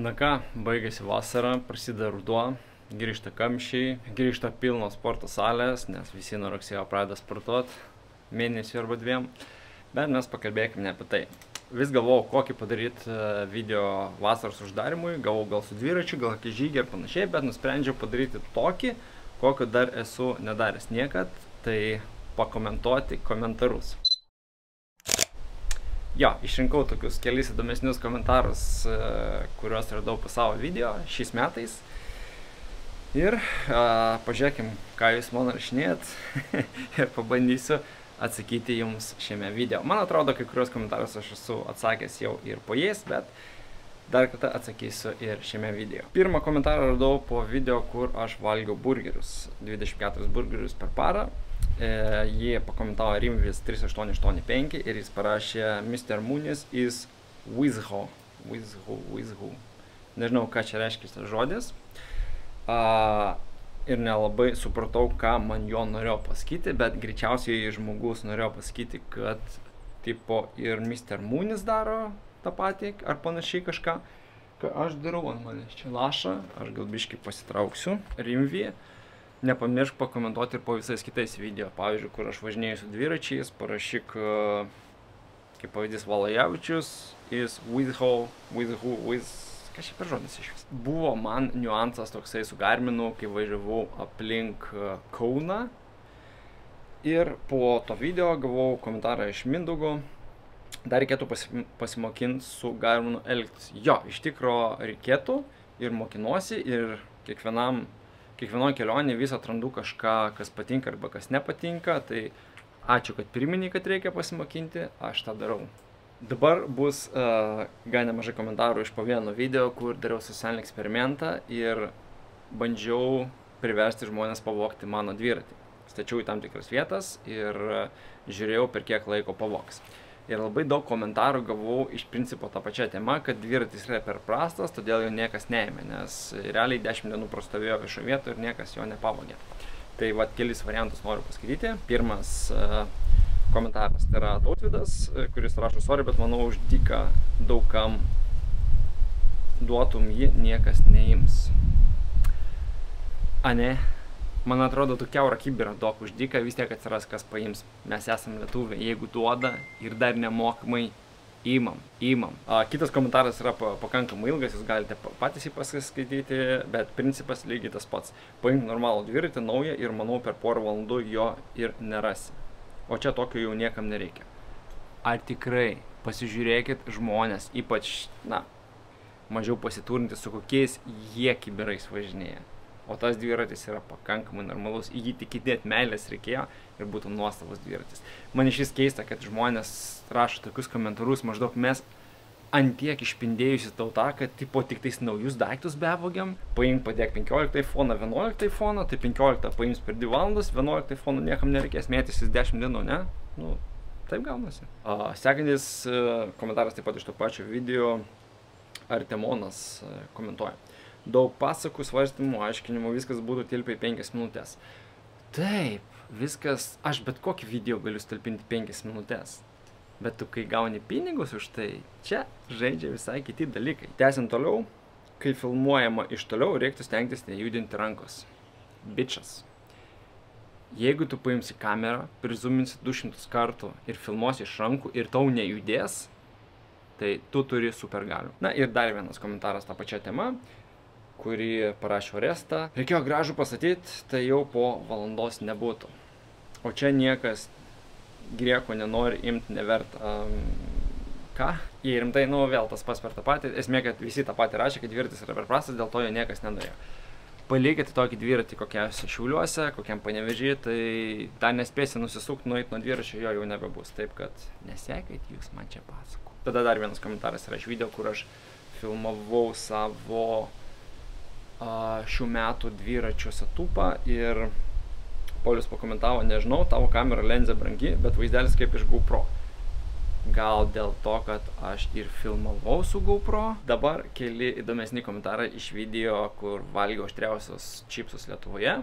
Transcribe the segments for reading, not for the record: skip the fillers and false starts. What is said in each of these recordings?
Na ką, baigėsi vasara, prasideda ruduo, grįžta kamščiai, grįžta pilnos sporto salės, nes visi nuo rugsėjo pradeda sportuoti mėnesį arba dviem. Bet mes pakalbėkime ne apie tai. Vis galvojau, kokį padaryti video vasaros uždarimui, galvojau gal su dviračiu, gal kokį žygį ir panašiai, bet nusprendžiau padaryti tokį, kokio dar esu nedaręs niekad, tai pakomentuoti komentarus. Jo, išrinkau tokius kelis įdomesnius komentarus, kuriuos radau po savo video šiais metais. Ir pažiūrėkim, ką jūs man rašinėjat ir pabandysiu atsakyti jums šiame video. Man atrodo, kai kurios komentarus aš esu atsakęs jau ir po jais, bet dar kartą atsakysiu ir šiame video. Pirmą komentarą radau po video, kur aš valgiau burgerius, 24 burgerius per parą. Jie pakomentavo Rimvis 3885 ir jis parašė Mr. Moonis is Wizho. Nežinau, ką čia reiškia šitas žodis. Ir nelabai supratau, ką man jo norėjo pasakyti, bet greičiausiai žmogus norėjo pasakyti, kad tipo ir Mr. Moonis daro tą patį ar panašiai kažką. Ką aš darau, ant manęs čia laša, aš gal biškį pasitrauksiu. Rimvi. Nepamiršk pakomentuoti ir po visais kitais video. Pavyzdžiui, kur aš važinėju su dviračiais, parašyk, kaip pavyzdys, Valajavičius is Wizho, ką čia per žodis iš vis. Buvo man niuansas toksai su Garminu, kai važiavau aplink Kauną. Ir po to video gavau komentarą iš Mindaugo. Dar reikėtų pasimokinti su Garminu elgtis. Jo, iš tikro reikėtų ir mokinuosi ir kiekvienoje kelionėje vis atrandu kažką, kas patinka arba kas nepatinka, tai ačiū, kad priminei, kad reikia pasimokinti, aš tą darau. Dabar bus gan nemažai komentarų iš po vieno video, kur dariau socialinį eksperimentą ir bandžiau priversti žmonės pavogti mano dviratį. Stačiau į tam tikras vietas ir žiūrėjau, per kiek laiko pavogs. Ir labai daug komentarų gavau iš principo tą pačią temą, kad dviratis yra per prastas, todėl jo niekas neėmė, nes realiai 10 dienų prastovėjo viešo vieto ir niekas jo nepavogė. Tai vat kelis variantus noriu paskaityti. Pirmas komentaras tai yra Tautvydas, kuris rašo, sorry, bet manau už dyką daugam duotum jį niekas neims. Ne? Man atrodo, tu kiaurą kibirą duok už dyką, vis tiek atsiras, kas paims. Mes esam lietuviai, jeigu duoda ir dar nemokamai imam. Kitas komentaras yra pakankamai ilgas, jūs galite patys jį pasiskaityti, bet principas lygiai tas pats. Paimk normalų dviratį, naują ir manau per porą valandų jo ir nerasi. O čia tokio jau niekam nereikia. Ar tikrai pasižiūrėkit žmonės, ypač, mažiau pasiturinti, su kokiais jie kibirais važinėja. O tas dviratis yra pakankamai normalus, į jį tik įdėti meilės reikėjo ir būtų nuostabus dviratis. Man iš vis keista, kad žmonės rašo tokius komentarus, maždaug mes antiek išpindėjusi tauta, kad tipo tik tais naujus daiktus bevogiam, paimk padėk 15 iPhone, 11 iPhone, tai 15 paims per 2 valandas, 11 iPhone niekam nereikės mėtysis 10 dienų, ne? Nu, taip gaunasi. Sekantis komentaras taip pat iš to pačio video, Artemonas komentuoja. Daug pasakų, svarstymų, aiškinimų, viskas būtų tilpę į 5 minutės. Taip, viskas, aš bet kokį video galiu stalpinti 5 minutės. Bet tu, kai gauni pinigus už tai, čia žaidžia visai kiti dalykai. Tęsiant toliau, kai filmuojama iš toliau, reiktų stengtis nejudinti rankos. Bičas. Jeigu tu paimsi kamerą, prizuminsi 200 kartų ir filmuosi iš rankų ir tau nejudės, tai tu turi supergalių. Na ir dar vienas komentaras tą pačią temą, kurį parašė Oresta. Reikėjo gražų pastatyti, tai jau po valandos nebūtų. O čia niekas grieko nenori imti, neverta. Ką? Jei rimtai, vėl tas pats per tą patį. Esmė, kad visi tą patį rašė, kad dviratis yra per prastas, dėl to jo niekas nenorėjo. Palikite tokį dviratį kokiausiai Šiauliuose, kokiam Panevėžy, tai dar nespėsi nusisukti, nueiti nuo dviračio, jo jau nebebus. Taip, kad nesekait jūs man čia pasako. Tada dar vienas komentaras yra iš video, kur aš filmavau savo šių metų dviračio setupą ir Paulius pakomentavo, nežinau, tavo kamera lenzė brangi, bet vaizdelis kaip iš GoPro. Gal dėl to, kad aš ir filmavau su GoPro. Dabar keli įdomesni komentarai iš video, kur valgiau aštriausios čipsus Lietuvoje.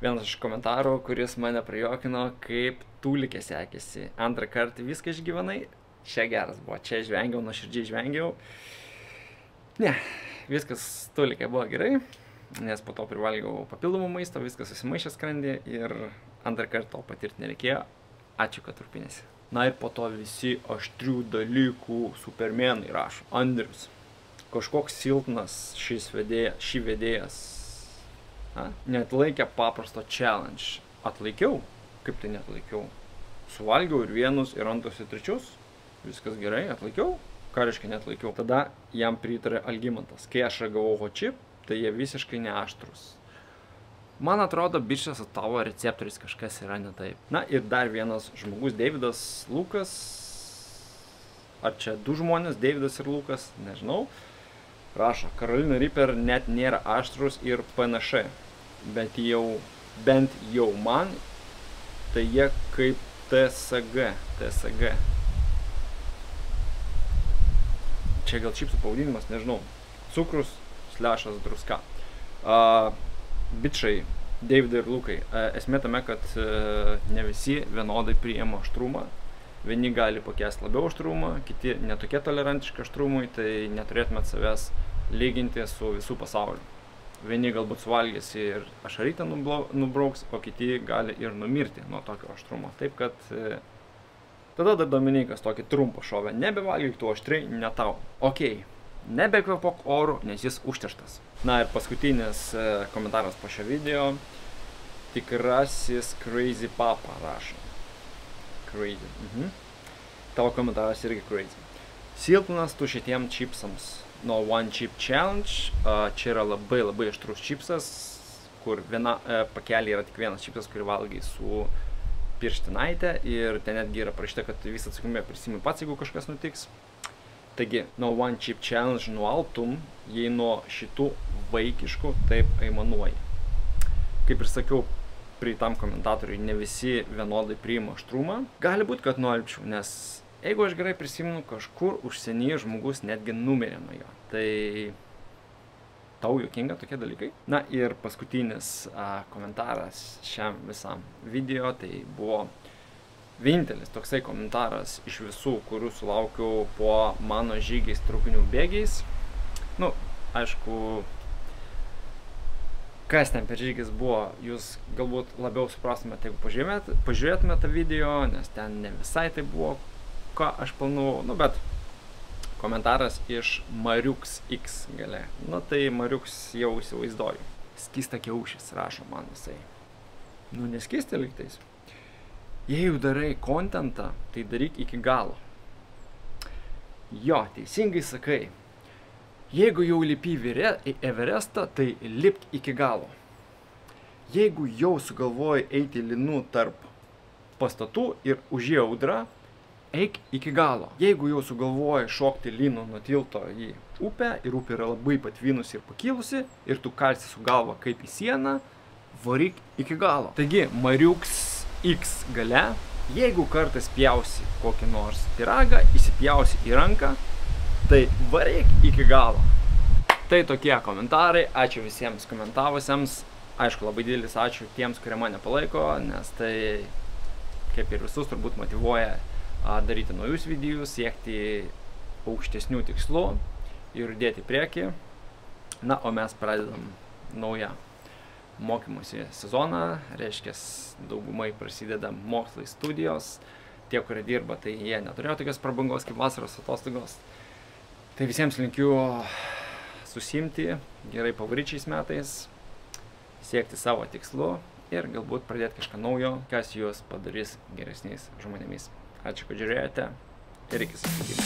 Vienas iš komentarų, kuris mane prajuokino, kaip tūlikė sekėsi. Antrą kartą viską išgyvenai, čia geras buvo, čia žvengiau, nuoširdžiai žvengiau. Ne, viskas tolikai buvo gerai, nes po to privalgiau papildomų maisto, viskas susimaišė skrandį ir antrą kartą to patirti nereikėjo. Ačiū, kad rūpinėsi. Na ir po to visi aštrių dalykų supermenai rašo. Andrius, kažkoks silpnas šį vedėjas neatlaikė paprasto challenge. Atlaikiau? Kaip tai neatlaikiau? Suvalgiau ir vienus, ir antrus, ir trečius. Viskas gerai, atlaikiau. Ką reiškia neatlaikiau? Tada jam pritarė Algimantas. Kai aš ragavau hot chip, tai jie visiškai neaštrus. Man atrodo, bičias su tavo receptoriais kažkas yra ne taip. Na ir dar vienas žmogus, Deividas Lukas. Ar čia du žmonės, Deividas ir Lukas, nežinau. Rašo, Carolina Reaper net nėra aštrus ir panašiai. Bent jau man, tai jie kaip TSG. Čia gal čipsų pavadinimas, nežinau. Cukrus / druska. Bičiai, Deividai ir Lukai, esmė tame, kad ne visi vienodai priima aštrumą. Vieni gali pakęsti labiau aštrumą, kiti netokie tolerantiški aštrumui, tai neturėtumėt savęs lyginti su visų pasauliu. Vieni galbūt suvalgys ir ašarytę nubrauks, o kiti gali ir numirti nuo tokio aštrumo. Taip kad tada dar Dominikas tokį trumpą šovę. Nebevalgyk tu aštrai, ne tau. Ok, nebekvėpok oru, nes jis užterštas. Na ir paskutinis komentaras po šio video. Tikrasis Crazy Papa rašo. Crazy. Tavo komentaras irgi crazy. Silpnas tu šitiem čipsams. No One Chip Challenge. Čia yra labai aštrus čipsas, kur viena pakelė yra tik vienas čipsas, kurį valgai su pirštinaitė ir ten netgi yra parašyta, kad visą atsakomybę prisimi pats, jeigu kažkas nutiks. Taigi, No One Chip Challenge nualtum, jei nuo šitų vaikiškų taip aimanuoji. Kaip ir sakiau prieitam komentatoriui, ne visi vienodai priima aštrumą. Gali būti, kad nualpčiau, nes jeigu aš gerai prisimenu, kažkur užsienyje žmogus netgi numirė nuo jo. Tai tau juokinga tokie dalykai. Na ir paskutinis komentaras šiam visam video, tai buvo vienintelis toksai komentaras iš visų, kurių sulaukiau po mano žygiais traukinių bėgiais. Nu, aišku, kas ten per žygis buvo, jūs galbūt labiau suprastumėte, jeigu pažiūrėtumėte tą video, nes ten ne visai tai buvo, ką aš planavau. Nu, bet komentaras iš Mariuks X gale. Nu, tai Mariuks jau įsivaizduoju. Skista kiaušis, rašo man visai. Nu, neskista lygtais. Jei jau darai kontentą, tai daryk iki galo. Jo, teisingai sakai. Jeigu jau lipi į Everestą, tai lipk iki galo. Jeigu jau sugalvoji eiti linų tarp pastatų ir užėjo audra, eik iki galo. Jeigu jau sugalvoji šokti lynu nuo tilto į upę ir upė yra labai patvinusi ir pakilusi ir tu kalsi su galva kaip į sieną, varyk iki galo. Taigi, Mariuks X gale, jeigu kartais pjausi kokį nors pyragą, įsipjausi į ranką, tai varyk iki galo. Tai tokie komentarai, ačiū visiems komentavusiems. Aišku, labai didelis ačiū tiems, kurie mane palaiko, nes tai, kaip ir visus, turbūt motyvuoja daryti naujus videos, siekti aukštesnių tikslų ir dėti priekį. Na, o mes pradedam naują mokymosi sezoną, reiškia, daugumai prasideda mokslai studijos. Tie, kurie dirba, tai jie neturėjo tokios prabangos kaip vasaros atostogos. Tai visiems linkiu susimti gerai pavaryčiais metais, siekti savo tikslų ir galbūt pradėti kažką naujo, kas juos padarys geresniais žmonėmis. Ačiū, kad žiūrėjote ir iki susitikimo.